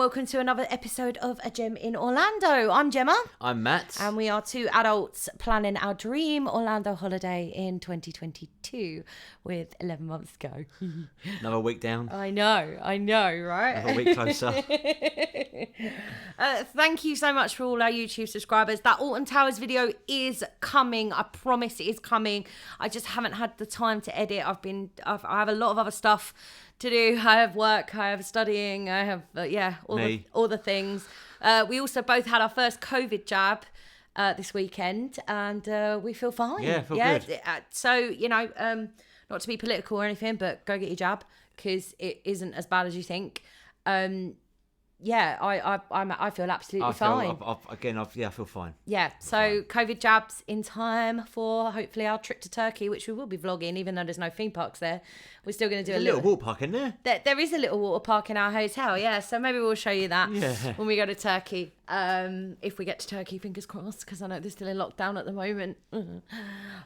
welcome to another episode of A Gem in Orlando. I'm Gemma. I'm Matt. And we are two adults planning our dream Orlando holiday in 2022 with 11 months to go. Another week down. I know, right? Another week closer. Thank you so much for all our YouTube subscribers. That Alton Towers video is coming. I promise it is coming. I just haven't had the time to edit. I have a lot of other stuff to do. I have work, I have studying, I have all the things. We also both had our first COVID jab this weekend, and we feel fine. Yeah, good. So not to be political or anything, but go get your jab because it isn't as bad as you think. I feel absolutely fine. I feel fine. Yeah, so COVID jabs in time for hopefully our trip to Turkey, which we will be vlogging, even though there's no theme parks there. We're still going to do a little water park in there. There is a little water park in our hotel, yeah. So maybe we'll show you that when we go to Turkey. If we get to Turkey, fingers crossed, because I know they're still in lockdown at the moment.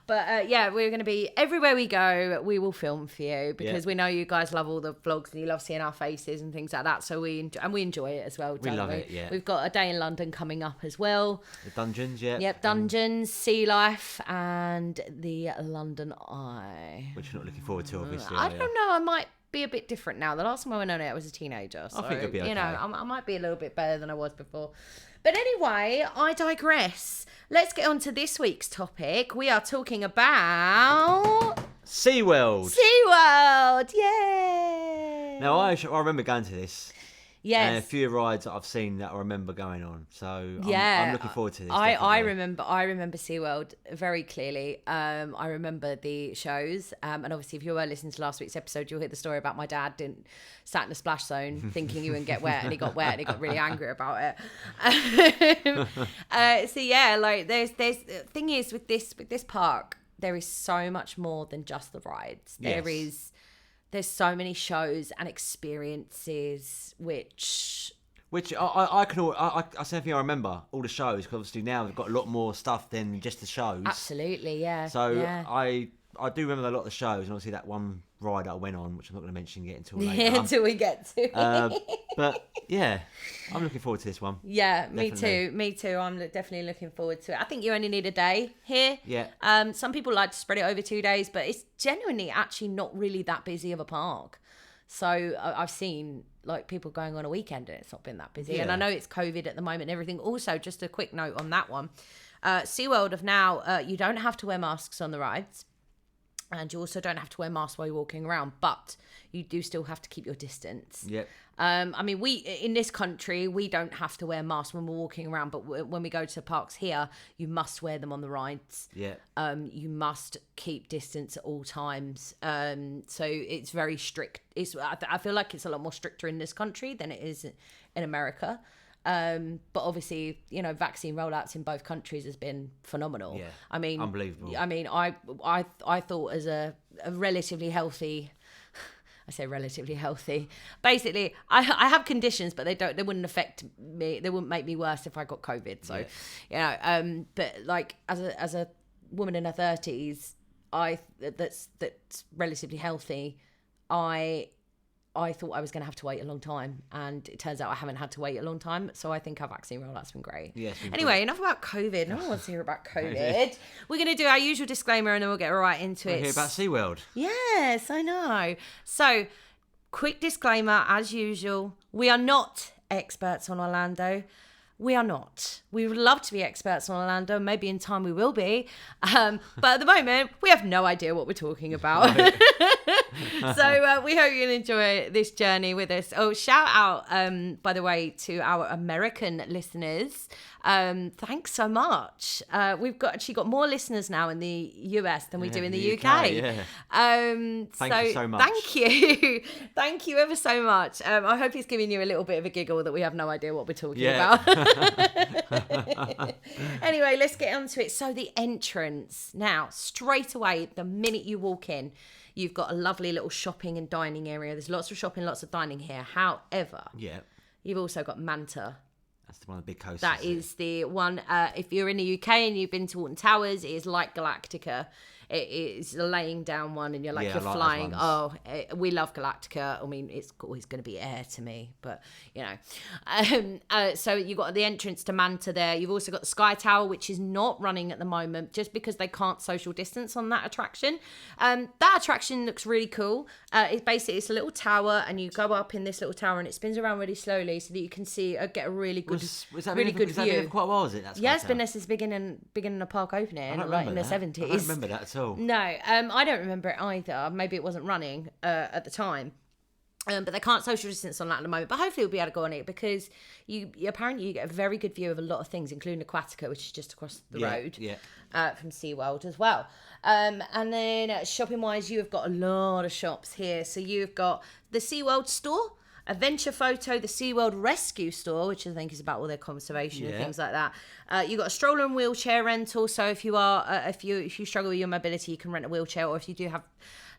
But we're going to be everywhere we go. We will film for you because we know you guys love all the vlogs and you love seeing our faces and things like that. So we enjoy it as well. We love it. Yeah, we've got a day in London coming up as well. The dungeons, yeah. Yep, dungeons, sea life, and the London Eye, which you're not looking forward to, obviously. I don't know. I might be a bit different now. The last time I went on it, I was a teenager. So, I think it'll be okay. I might be a little bit better than I was before. But anyway, I digress. Let's get on to this week's topic. We are talking about SeaWorld. SeaWorld, yay! Now, I remember going to this. Yes. And a few rides that I've seen that I remember going on. So I'm looking forward to this. I remember SeaWorld very clearly. I remember the shows. And obviously, if you were listening to last week's episode, you'll hear the story about my dad sat in a splash zone thinking he wouldn't get wet, and he got wet and he got really angry about it. There's the thing is with this park, there is so much more than just the rides. There's so many shows and experiences which I certainly remember all the shows, because obviously now they've got a lot more stuff than just the shows. Absolutely, yeah. So yeah. I do remember a lot of the shows, and obviously that one ride I went on, which I'm not going to mention yet until later. Yeah, until we get to. But yeah, I'm looking forward to this one. Yeah, definitely. Me too. I'm definitely looking forward to it. I think you only need a day here. Yeah. Some people like to spread it over 2 days, but it's genuinely actually not really that busy of a park. So I've seen like people going on a weekend and it's not been that busy. Yeah. And I know it's COVID at the moment and everything. Also, just a quick note on that one. SeaWorld have now, you don't have to wear masks on the rides. And you also don't have to wear masks while you're walking around, but you do still have to keep your distance. Yep. We in this country, we don't have to wear masks when we're walking around, but when we go to parks here, you must wear them on the rides. Yeah. You must keep distance at all times. So it's very strict. I feel like it's a lot more stricter in this country than it is in America. But obviously, vaccine rollouts in both countries has been phenomenal. Yeah, I mean, unbelievable. I mean, I thought as a relatively healthy, I say relatively healthy. Basically, I have conditions, but they wouldn't affect me. They wouldn't make me worse if I got COVID. So, but like as a woman in her 30s, that's relatively healthy. I thought I was going to have to wait a long time, and it turns out I haven't had to wait a long time. So I think our vaccine rollout's been great. Yeah, anyway, enough about COVID. No one wants to hear about COVID. We're going to do our usual disclaimer and then we'll get right into it. Hear about SeaWorld. Yes, I know. So, quick disclaimer as usual. We are not experts on Orlando. We are not. We would love to be experts on Orlando. Maybe in time we will be. But at the moment, we have no idea what we're talking about. Right. So we hope you'll enjoy this journey with us. Oh, shout out, by the way, to our American listeners. Thanks so much. We've actually got more listeners now in the US than we do in the UK. Yeah. Thank you so much. Thank you. Thank you ever so much. I hope it's giving you a little bit of a giggle that we have no idea what we're talking about. Anyway, let's get on to it. So the entrance. Now, straight away, the minute you walk in, you've got a lovely little shopping and dining area. There's lots of shopping, lots of dining here. However, you've also got Manta. That's one of the big coasters. That is the one. If you're in the UK and you've been to Alton Towers, it is like Galactica. it's a laying down one, and you're like, Yeah, you're I like flying. those We love Galactica. I mean, it's always going to be air to me, but you know. So you've got the entrance to Manta there. You've also got the Sky Tower, which is not running at the moment just because they can't social distance on that attraction. That attraction looks really cool. It's a little tower, and you go up in this little tower, and it spins around really slowly so that you can see, get a really good, Was that really good has that view. been for quite a while, is it? Yeah, it's been there since beginning of park opening, like in the 70s. I don't remember that at all. No, I don't remember it either. Maybe it wasn't running at the time. But they can't social distance on that at the moment. But hopefully we'll be able to go on it because you apparently get a very good view of a lot of things, including Aquatica, which is just across the road from SeaWorld as well. And then shopping-wise, you have got a lot of shops here. So you've got the SeaWorld store, Adventure Photo, the SeaWorld Rescue Store, which I think is about all their conservation and things like that. You've got a stroller and wheelchair rental. So if you struggle with your mobility, you can rent a wheelchair, or if you do have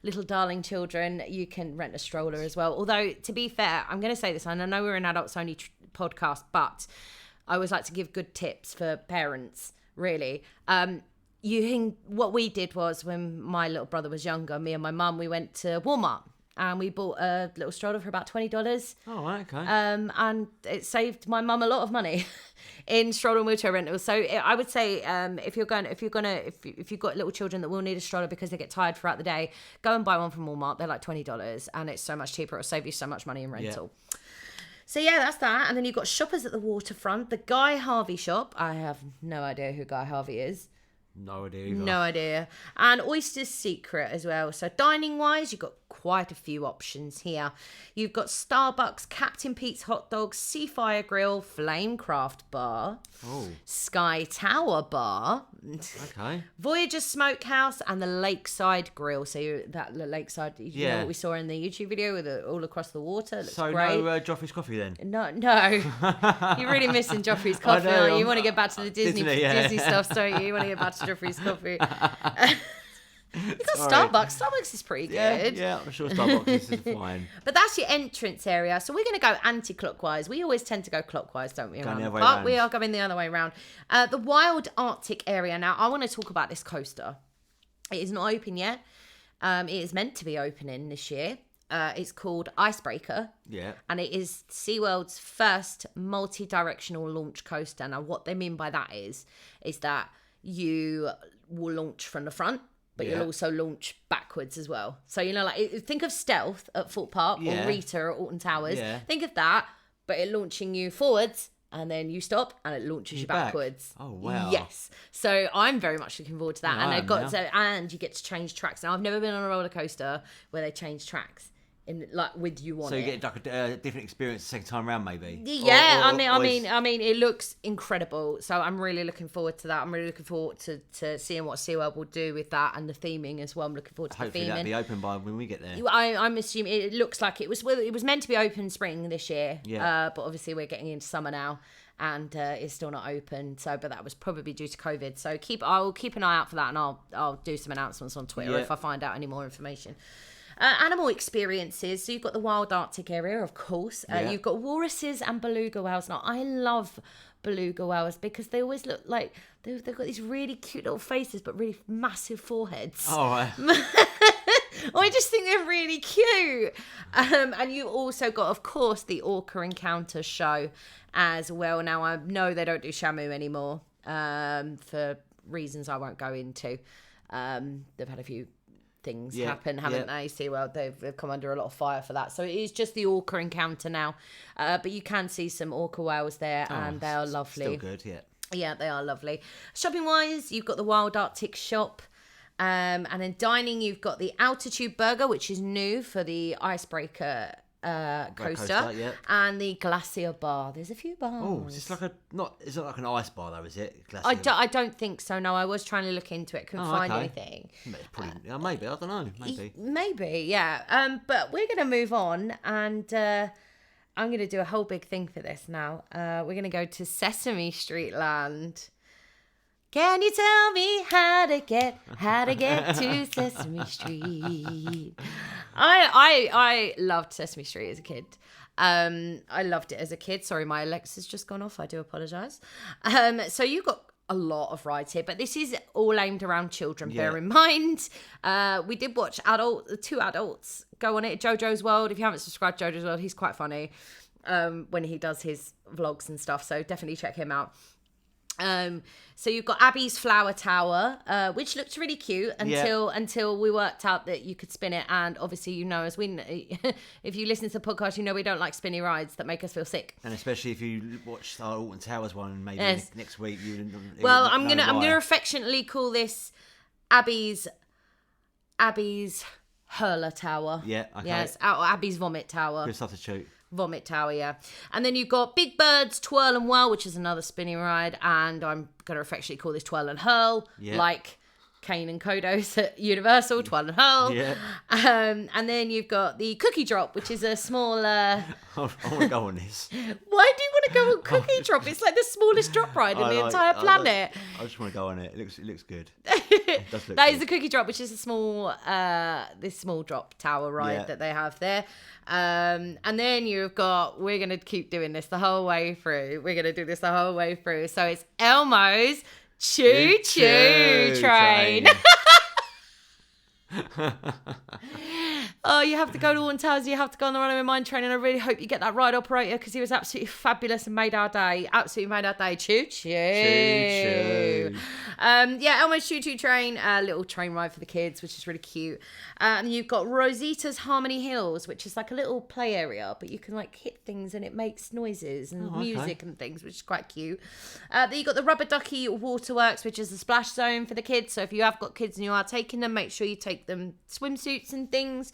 little darling children, you can rent a stroller as well. Although, to be fair, I'm going to say this, and I know we're an adults only podcast, but I always like to give good tips for parents, really. What we did was, when my little brother was younger, me and my mum, we went to Walmart and we bought a little stroller for about $20. Oh, right, okay. And it saved my mum a lot of money in stroller and wheelchair rentals. So I would say, if you've got little children that will need a stroller because they get tired throughout the day, go and buy one from Walmart. They're like $20, and it's so much cheaper. It'll save you so much money in rental. Yeah. So yeah, that's that. And then you've got shoppers at the waterfront. The Guy Harvey shop. I have no idea who Guy Harvey is. No idea either. No idea. And Oyster's Secret as well. So dining wise, you've got quite a few options here. You've got Starbucks, Captain Pete's Hot Dogs, Sea Fire Grill, Flamecraft Bar, Sky Tower Bar, Voyager Smokehouse, and the Lakeside Grill. So that Lakeside, you know what we saw in the YouTube video with all across the water. It looks great. No Joffrey's coffee then? No. You're really missing Joffrey's coffee, aren't you? You want to get back to the Disney stuff, don't you? You want to get back to Joffrey's coffee. You got Starbucks. Starbucks is pretty good. Yeah, I'm sure Starbucks is fine. But that's your entrance area. So we're going to go anti-clockwise. We always tend to go clockwise, don't we? But we are going the other way around. The Wild Arctic area. Now, I want to talk about this coaster. It is not open yet. It is meant to be opening this year. It's called Icebreaker. Yeah. And it is SeaWorld's first multi-directional launch coaster. Now, what they mean by that is that you will launch from the front, but you'll also launch backwards as well. So, think of Stealth at Fort Park or Rita at Alton Towers. Yeah. Think of that, but it launching you forwards, and then you stop and it launches you backwards. Oh, wow. Yes. So I'm very much looking forward to that. And you get to change tracks. Now, I've never been on a roller coaster where they change tracks. With you on it. So you get like a different experience the second time around, maybe. Yeah, I mean, it looks incredible. So I'm really looking forward to that. I'm really looking forward to seeing what SeaWorld will do with that and the theming as well. I'm looking forward to Hopefully the theming. That'll be open by when we get there. I'm assuming it looks like it was meant to be open spring this year. Yeah. But obviously we're getting into summer now, and it's still not open. So, but that was probably due to COVID. So I'll keep an eye out for that, and I'll do some announcements on Twitter if I find out any more information. Animal experiences. So you've got the Wild Arctic area, of course. You've got walruses and beluga whales. Now, I love beluga whales because they always look like they've got these really cute little faces, but really massive foreheads. Oh, right. I just think they're really cute. And you also got, of course, the Orca Encounter show as well. Now, I know they don't do Shamu anymore for reasons I won't go into. They've had a few things happen, haven't they? SeaWorld, they've come under a lot of fire for that. So it is just the Orca Encounter now. But you can see some orca whales there, and they are lovely. Still good, yeah. Yeah, they are lovely. Shopping-wise, you've got the Wild Arctic shop. And then dining, you've got the Altitude Burger, which is new for the Icebreaker coaster, and the Glacier Bar. There's a few bars. Oh, it's like it's not like an ice bar though, is it? I don't think so. No, I was trying to look into it, couldn't find anything. Maybe I don't know. Maybe, yeah. But we're gonna move on, and I'm gonna do a whole big thing for this now. We're gonna go to Sesame Street Land. Can you tell me how to get to Sesame Street? I loved Sesame Street as a kid. I loved it as a kid. Sorry, my Alexa's just gone off. I do apologise. So you've got a lot of rides here, but this is all aimed around children. Bear in mind, we did watch two adults go on it. JoJo's World. If you haven't subscribed to JoJo's World, he's quite funny when he does his vlogs and stuff. So definitely check him out. So you've got Abby's Flower Tower, which looked really cute until we worked out that you could spin it. And obviously, if you listen to the podcast, you know we don't like spinny rides that make us feel sick. And especially if you watch our Alton Towers one, maybe next week. I'm gonna affectionately call this Abby's Hurler Tower. Yeah. Okay. Yes. Abby's Vomit Tower. Good substitute. Vomit Tower, yeah. And then you've got Big Bird's Twirl and Whirl, which is another spinning ride, and I'm going to affectionately call this Twirl and Hurl, like Kane and Kodos at Universal, Twirl and Hurl. Yeah. And then you've got the Cookie Drop, which is a small... I want to go on this. Why do you want to go on Cookie Drop? It's like the smallest drop ride in the entire planet. I just want to go on it. It looks good. It does look That good. is the Cookie Drop, which is a small drop tower ride that they have there. And then you've got, we're going to keep doing this the whole way through. We're going to do this the whole way through. So it's Elmo's Choo Choo Train. Oh, you have to go to Alton Towers. You have to go on the Runaway Mine Train, and I really hope you get that ride operator because he was absolutely fabulous and made our day. Absolutely made our day. Choo choo. Choo choo. Elmo's Choo Choo Train, a little train ride for the kids, which is really cute. And you've got Rosita's Harmony Hills, which is like a little play area, but you can like hit things and it makes noises and music and things, which is quite cute. Then you've got the Rubber Ducky Waterworks, which is a splash zone for the kids. So if you have got kids and you are taking them, make sure you take them swimsuits and things.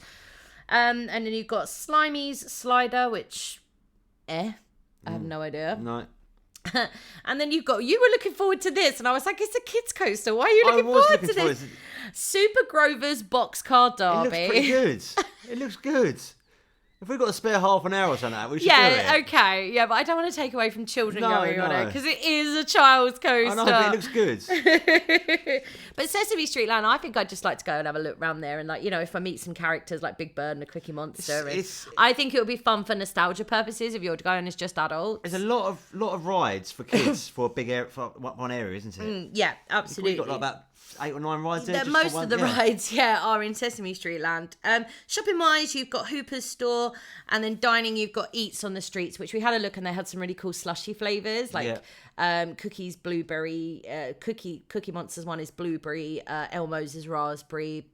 And then you've got Slimy's Slider, which, I have no idea. No. And then you were looking forward to this, and I was like, it's a kids coaster. Why are you looking forward to this? Super Grover's Boxcar Derby. It looks pretty good. It looks good. If we've got to spare half an hour or something, we should do it. Okay. Yeah, but I don't want to take away from children going on it, because it is a child's coaster. I know, but it looks good. But Sesame Street Land, I think I'd just like to go and have a look around there. And, like, you know, if I meet some characters like Big Bird and the Cookie Monster, I think it would be fun for nostalgia purposes if you're going as just adults. There's a lot of rides for kids for a big area, for one area, isn't it? Yeah, absolutely. We've got like about 8 or 9 rides there. Most of the rides, are in Sesame Street Land. Shopping wise, you've got Hooper's Store, and then dining, you've got Eats on the Streets, which we had a look and they had some really cool slushy flavours, like Cookies blueberry, Cookie Monsters one is blueberry, Elmo's is raspberry,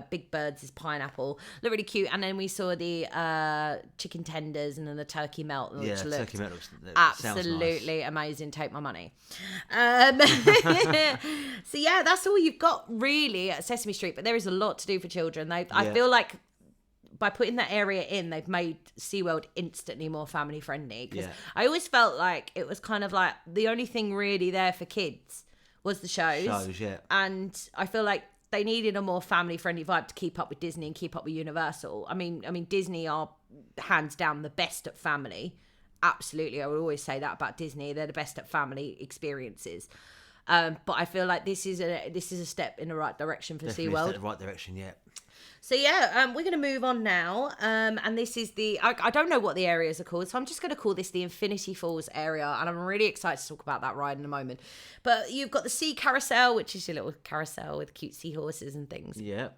Big Bird's is pineapple. Look really cute. And then we saw the chicken tenders and then the turkey melt, which looked turkey melt absolutely amazing. Take my money. So yeah, that's all you've got really at Sesame Street, but there is a lot to do for children. I feel like by putting that area in, they've made SeaWorld instantly more family friendly, because I always felt like it was kind of like the only thing really there for kids was the shows. And I feel like they needed a more family-friendly vibe to keep up with Disney and keep up with Universal. I mean, Disney are hands down the best at family. Absolutely, I would always say that about Disney. They're the best at family experiences. But I feel like this is a step in the right direction for SeaWorld. Definitely a step in the right direction, yeah. So yeah, we're going to move on now. And this is I don't know what the areas are called, so I'm just going to call this the Infinity Falls area. And I'm really excited to talk about that ride in a moment. But you've got the Sea Carousel, which is your little carousel with cute seahorses and things. Yeah.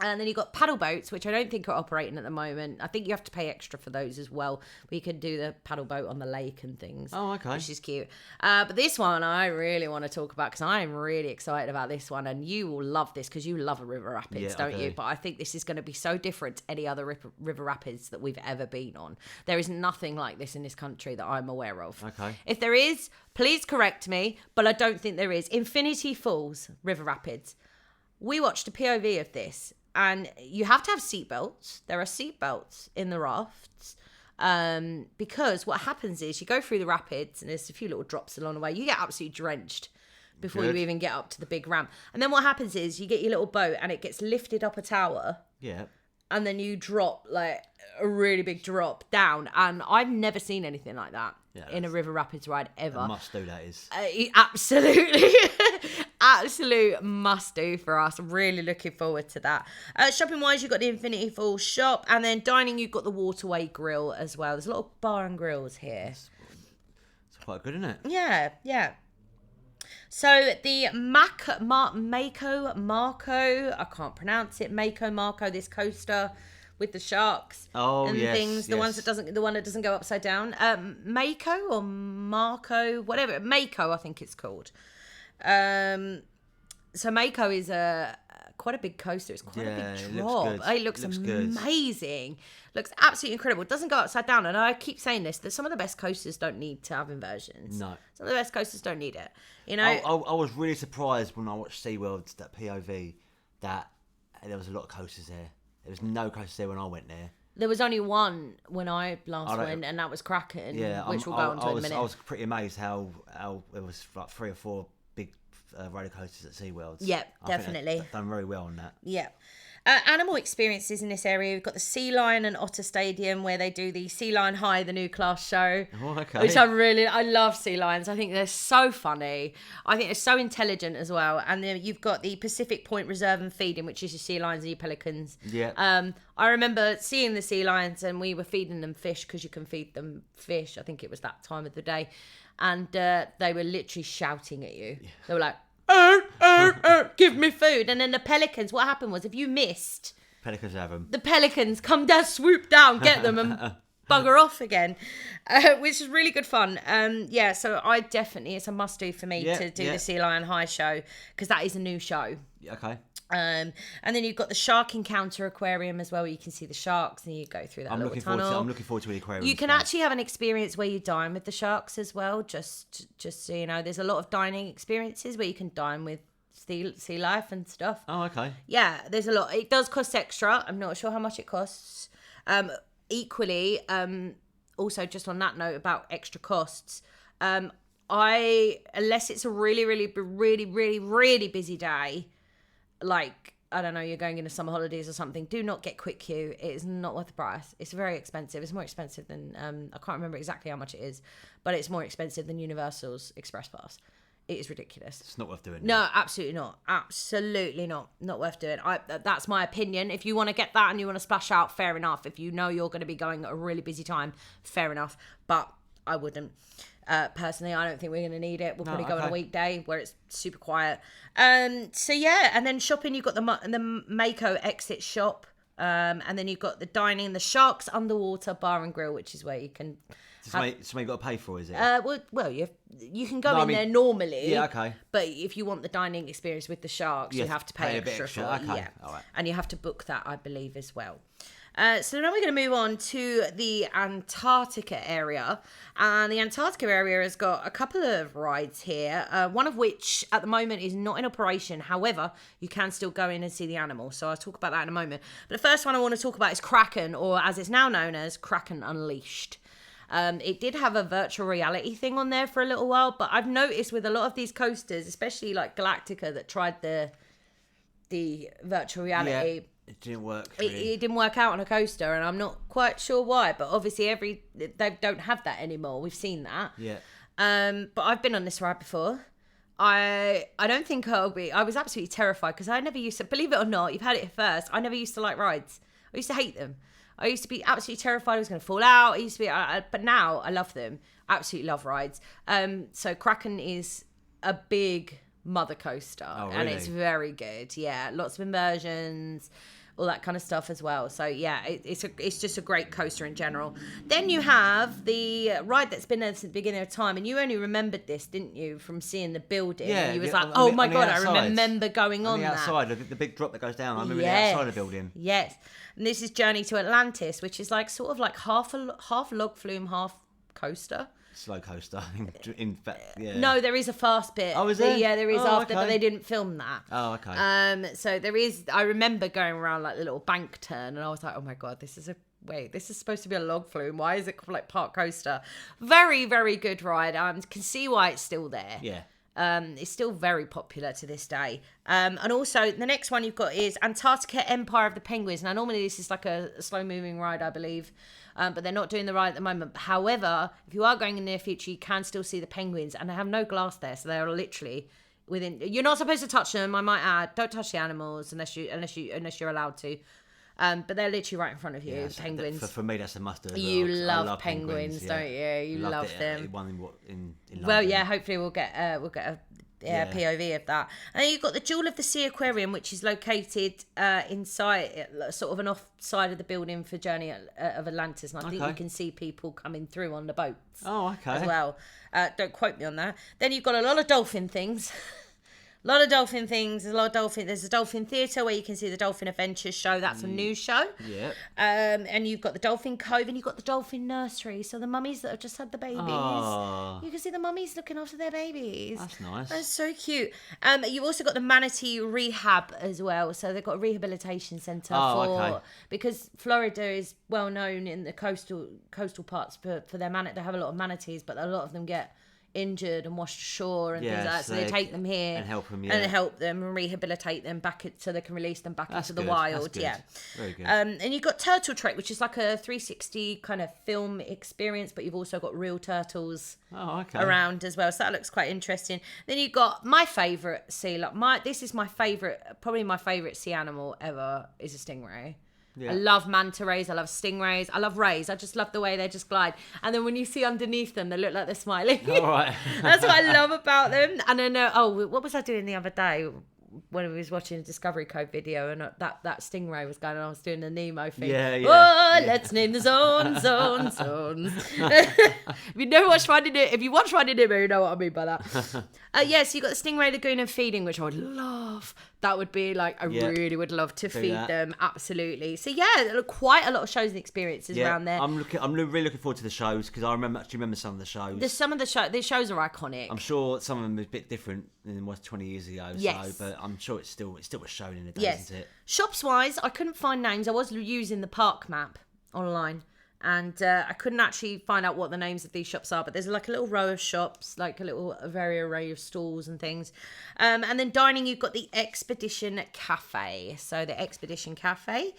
And then you've got paddle boats, which I don't think are operating at the moment. I think you have to pay extra for those as well. But you can do the paddle boat on the lake and things. Oh, okay. Which is cute. But this one I really want to talk about, because I'm really excited about this one. And you will love this because you love a river rapids, don't you? But I think this is going to be so different to any other river rapids that we've ever been on. There is nothing like this in this country that I'm aware of. Okay. If there is, please correct me. But I don't think there is. Infinity Falls River Rapids. We watched a POV of this. And you have to have seatbelts. There are seatbelts in the rafts. Because what happens is you go through the rapids and there's a few little drops along the way. You get absolutely drenched before you even get up to the big ramp. And then what happens is you get your little boat and it gets lifted up a tower. Yeah. And then you drop like a really big drop down. And I've never seen anything like that in a river rapids ride ever. A must do, that is. Absolutely. Absolute must do for us. Really looking forward to that. Shopping wise, you've got the Infinity Falls shop, and then dining, you've got the Waterway Grill as well. There's a lot of bar and grills here. It's quite good, isn't it? Yeah. So the Mako, I can't pronounce it. Mako, this coaster with the sharks and things. The one that doesn't go upside down. Mako or Marco, whatever. Mako, I think it's called. So Mako is quite a big coaster. It's quite a big drop. It looks amazing. Looks absolutely incredible. It doesn't go upside down. And I keep saying this, that some of the best coasters don't need to have inversions. No. Some of the best coasters don't need it. You know, I was really surprised when I watched SeaWorld, that POV, that there was a lot of coasters there. There was no coasters there when I went there. There was only one when I last went, and that was Kraken, which we'll go on to in a minute. I was pretty amazed how there was like 3 or 4 big roller coasters at SeaWorld. Yeah, definitely. They've done very well on that. Yeah. Animal experiences in this area. We've got the Sea Lion and Otter Stadium, where they do the Sea Lion High, the new class show. Oh, okay. Which I love sea lions. I think they're so funny. I think they're so intelligent as well. And then you've got the Pacific Point Reserve and Feeding, which is your sea lions and your pelicans. Yeah. I remember seeing the sea lions, and we were feeding them fish, because you can feed them fish. I think it was that time of the day. And they were literally shouting at you. Yeah. They were like, give me food. And then the pelicans, what happened was, if you missed, Pelicans have them. The pelicans come down, swoop down, get them, and bugger off again, which is really good fun. So I definitely, it's a must do for me to do the Sea Lion High show, because that is a new show. Okay. And then you've got the Shark Encounter Aquarium as well, where you can see the sharks and you go through that little tunnel. I'm looking forward to the aquarium. You can actually have an experience where you dine with the sharks as well. Just so you know, there's a lot of dining experiences where you can dine with sea life and stuff. Oh, okay. Yeah, there's a lot. It does cost extra. I'm not sure how much it costs. Equally, also just on that note about extra costs, unless it's a really, really, really, really, really busy day, like, I don't know, you're going into summer holidays or something, do not get quick queue. It is not worth the price. It's very expensive. It's more expensive than, I can't remember exactly how much it is, but it's more expensive than Universal's Express Pass. It is ridiculous. It's not worth doing. No, absolutely not. Absolutely not. Not worth doing. That's my opinion. If you want to get that and you want to splash out, fair enough. If you know you're going to be going at a really busy time, fair enough. But I wouldn't. Personally, I don't think we're going to need it. We'll probably go on a weekday where it's super quiet. And then shopping, you've got the Mako exit shop. And then you've got the dining, the Sharks Underwater Bar and Grill, which is where you can... Something you've got to pay for, is it? Well, you can go there normally. Yeah, okay. But if you want the dining experience with the sharks, you have to pay extra for it. Okay. Yeah. All right. And you have to book that, I believe, as well. So now we're going to move on to the Antarctica area. And the Antarctica area has got a couple of rides here, one of which at the moment is not in operation. However, you can still go in and see the animals. So I'll talk about that in a moment. But the first one I want to talk about is Kraken, or as it's now known as, Kraken Unleashed. It did have a virtual reality thing on there for a little while, but I've noticed with a lot of these coasters, especially like Galactica that tried the virtual reality, it didn't work. Really. It didn't work out on a coaster, and I'm not quite sure why. But obviously, they don't have that anymore. We've seen that. Yeah. But I've been on this ride before. I don't think I'll be. I was absolutely terrified because I never used to. Believe it or not, you've had it first. I never used to like rides. I used to hate them. I used to be absolutely terrified I was going to fall out. But now I love them. Absolutely love rides. So Kraken is a big mother coaster, and it's very good. Yeah, lots of inversions, all that kind of stuff as well. So yeah, it's just a great coaster in general. Then you have the ride that's been there since the beginning of time, and you only remembered this, didn't you, from seeing the building? Yeah, you was like, oh my god, I remember going on the that. outside, the big drop that goes down. I remember the outside of the building. Yes, and this is Journey to Atlantis, which is like sort of like half log flume, half coaster. Slow coaster, in fact, yeah. No, there is a fast bit. Oh, is there? Yeah, there is after, but they didn't film that. Oh, okay. So there is. I remember going around like the little bank turn, and I was like, oh my god, this is supposed to be a log flume. Why is it like park coaster? Very, very good ride. Can see why it's still there. Yeah. It's still very popular to this day. And also the next one you've got is Antarctica Empire of the Penguins. Now normally this is like a slow moving ride, I believe. But they're not doing the ride at the moment. However, if you are going in the near future, you can still see the penguins, and they have no glass there, so they are literally within. You're not supposed to touch them, I might add. Don't touch the animals unless you're allowed to. But they're literally right in front of you. Yeah, penguins. For me, that's a must do. You love penguins, don't you? You love them. One in well, yeah. Hopefully, we'll get a POV of that. And then you've got the Jewel of the Sea Aquarium, which is located inside, sort of an off side of the building for Journey of Atlantis. And I think you can see people coming through on the boats. Oh, okay. As well. Don't quote me on that. Then you've got a lot of dolphin things. A lot of dolphin things. There's a lot of dolphin. There's a dolphin theatre where you can see the Dolphin Adventures show. That's a new show. Yeah. And you've got the Dolphin Cove and you've got the Dolphin Nursery. So the mummies that have just had the babies, you can see the mummies looking after their babies. That's nice. That's so cute. You've also got the Manatee Rehab as well. So they've got a rehabilitation centre because Florida is well known in the coastal parts for their They have a lot of manatees, but a lot of them get injured and washed ashore and things like that, so they take them here and help them and rehabilitate them back so they can release them back into the good. wild. Very good. And you've got Turtle Trek, which is like a 360 kind of film experience, but you've also got real turtles around as well, so that looks quite interesting. Then you've got my favourite this is my favourite, probably my favourite sea animal ever is a stingray. I love manta rays. I love stingrays. I love rays. I just love the way they just glide. And then when you see underneath them, they look like they're smiling. All right. That's what I love about them. And then, what was I doing the other day when we was watching a Discovery Code video and that stingray was going on? I was doing the Nemo thing. Let's name the zones. If you watch Finding Nemo, you know what I mean by that. So you got the Stingray Lagoon and feeding, which I would love. That would be like, I really would love to feed them. Absolutely. So quite a lot of shows and experiences around there. I'm really looking forward to the shows because I remember some of the shows. The shows are iconic. I'm sure some of them are a bit different than it was 20 years ago. Yes. So, but I'm sure it's still was shown in the day, isn't it? Shops wise, I couldn't find names. I was using the park map online. And I couldn't actually find out what the names of these shops are, but there's like a little row of shops, like a very array of stalls and things. And then dining, you've got the Expedition Cafe. So the Expedition Cafe.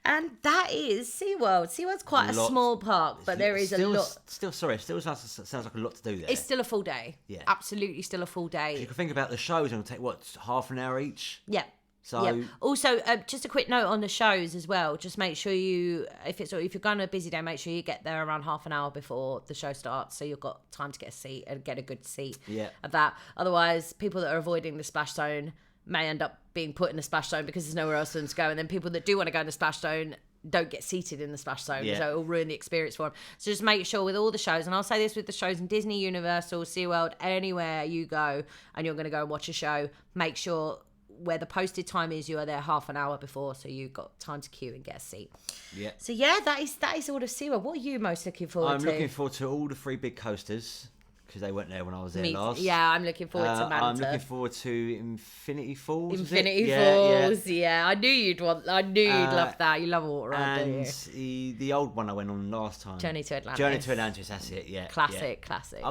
And that is SeaWorld. SeaWorld's quite a small park, but there is a lot. Still sounds like a lot to do there. It's still a full day. Yeah. Absolutely still a full day. You can think about the shows, it'll take, half an hour each? Yeah. So also, just a quick note on the shows as well. Just make sure if you're going on a busy day, make sure you get there around half an hour before the show starts, so you've got time to get a seat and get a good seat of that. Otherwise, people that are avoiding the splash zone may end up being put in the splash zone because there's nowhere else for them to go, and then people that do want to go in the splash zone don't get seated in the splash zone, so it'll ruin the experience for them. So just make sure with all the shows, and I'll say this with the shows in Disney, Universal, SeaWorld, anywhere you go and you're going to go and watch a show, make sure where the posted time is, you are there half an hour before, so you've got time to queue and get a seat. Yeah. So that is all of SeaWorld. What are you most looking forward to? I'm looking forward to all the 3 big coasters because they weren't there when I was there last. Yeah, I'm looking forward to Manta. I'm looking forward to Infinity Falls. Infinity Falls. Yeah. I knew you'd love that. You love water, don't you? And the old one I went on last time. Journey to Atlantis. That's it. Yeah. Classic.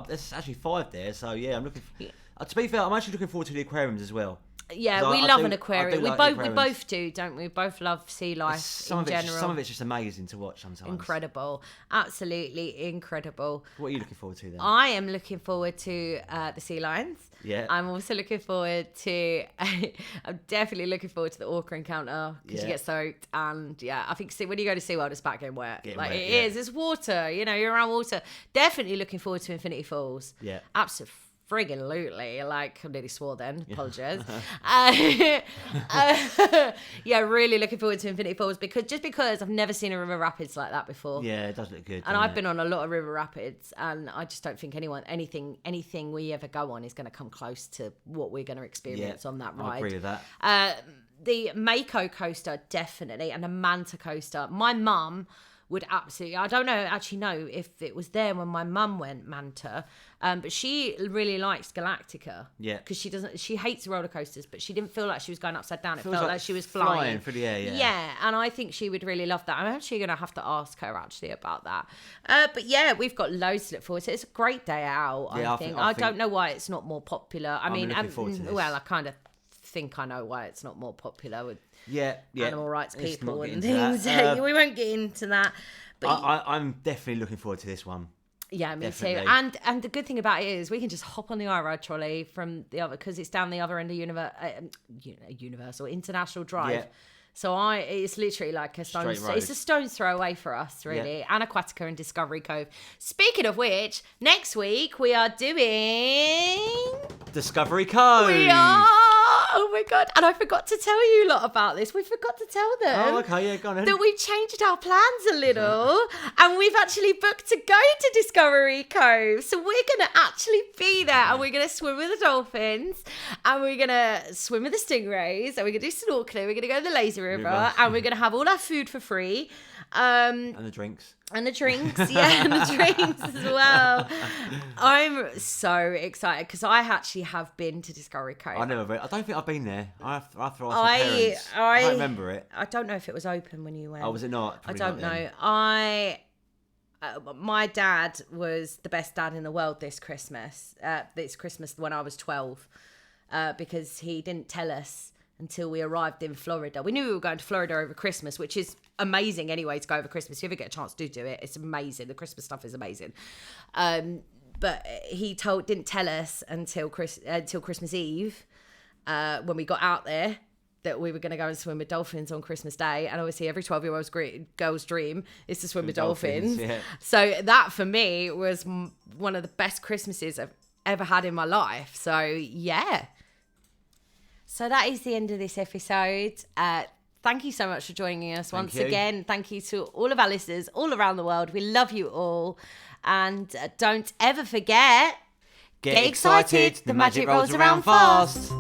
There's actually 5 there, so I'm looking. To be fair, I'm actually looking forward to the aquariums as well. Yeah, we love an aquarium. We both do, don't we? We both love sea life in general. Some of it's just amazing to watch sometimes. Incredible. Absolutely incredible. What are you looking forward to then? I am looking forward to the sea lions. Yeah. I'm also looking forward to... I'm definitely looking forward to the orca encounter because you get soaked. And I think when you go to SeaWorld, it's back getting wet. It's water. You're around water. Definitely looking forward to Infinity Falls. Yeah. Absolutely. Friggin' I nearly swore then. Apologise. Really looking forward to Infinity Falls because I've never seen a river rapids like that before. Yeah, it does look good. And I've been on a lot of river rapids, and I just don't think anything we ever go on is going to come close to what we're going to experience on that ride. I agree with that. The Mako coaster, definitely, and the Manta coaster. My mum would absolutely... I don't actually know if it was there when my mum went Manta, but she really likes Galactica. Yeah. Because she hates roller coasters, but she didn't feel like she was going upside down. It felt like she was flying through the air, Yeah, and I think she would really love that. I'm actually going to have to ask her actually about that. But we've got loads to look forward to. It's a great day out, I think. I don't know why it's not more popular. I mean, well, I kind of think I know why it's not more popular with animal rights people and things. We won't get into that. But I'm definitely looking forward to this one. Yeah, me too. And the good thing about it is we can just hop on the iRide trolley from the other, because it's down the other end of Universal International Drive. Yeah. So it's literally like a stone's Straight road. it's a stone's throw away for us, really. And Aquatica and Discovery Cove. Speaking of which, next week we are doing Discovery Cove. We are. Oh my god! And I forgot to tell you a lot about this. We forgot to tell them. Oh, okay, yeah, go on then. That we've changed our plans a little, and we've actually booked to go to Discovery Cove. So we're gonna actually be there, and we're gonna swim with the dolphins, and we're gonna swim with the stingrays, and we're gonna do snorkeling. We're gonna go to the lazy river, and we're gonna have all our food for free. And the drinks. And the drinks, yeah, and the drinks as well. I'm so excited because I actually have been to Discovery Cove. I don't think I've been there. I have to ask my parents. I don't remember it. I don't know if it was open when you went. Oh, was it not? I Probably don't not know. My dad was the best dad in the world this Christmas. When I was 12, because he didn't tell us until we arrived in Florida. We knew we were going to Florida over Christmas, which is amazing anyway to go over Christmas. If you ever get a chance, do it. It's amazing. The Christmas stuff is amazing. But he didn't tell us until Christmas Eve, when we got out there, that we were going to go and swim with dolphins on Christmas Day. And obviously every 12-year-old girl's dream is to swim with dolphins. Yeah. So that for me was one of the best Christmases I've ever had in my life. So yeah. So that is the end of this episode. Thank you so much for joining us once again. Thank you to all of our listeners all around the world. We love you all. And don't ever forget, get excited. The magic rolls around fast.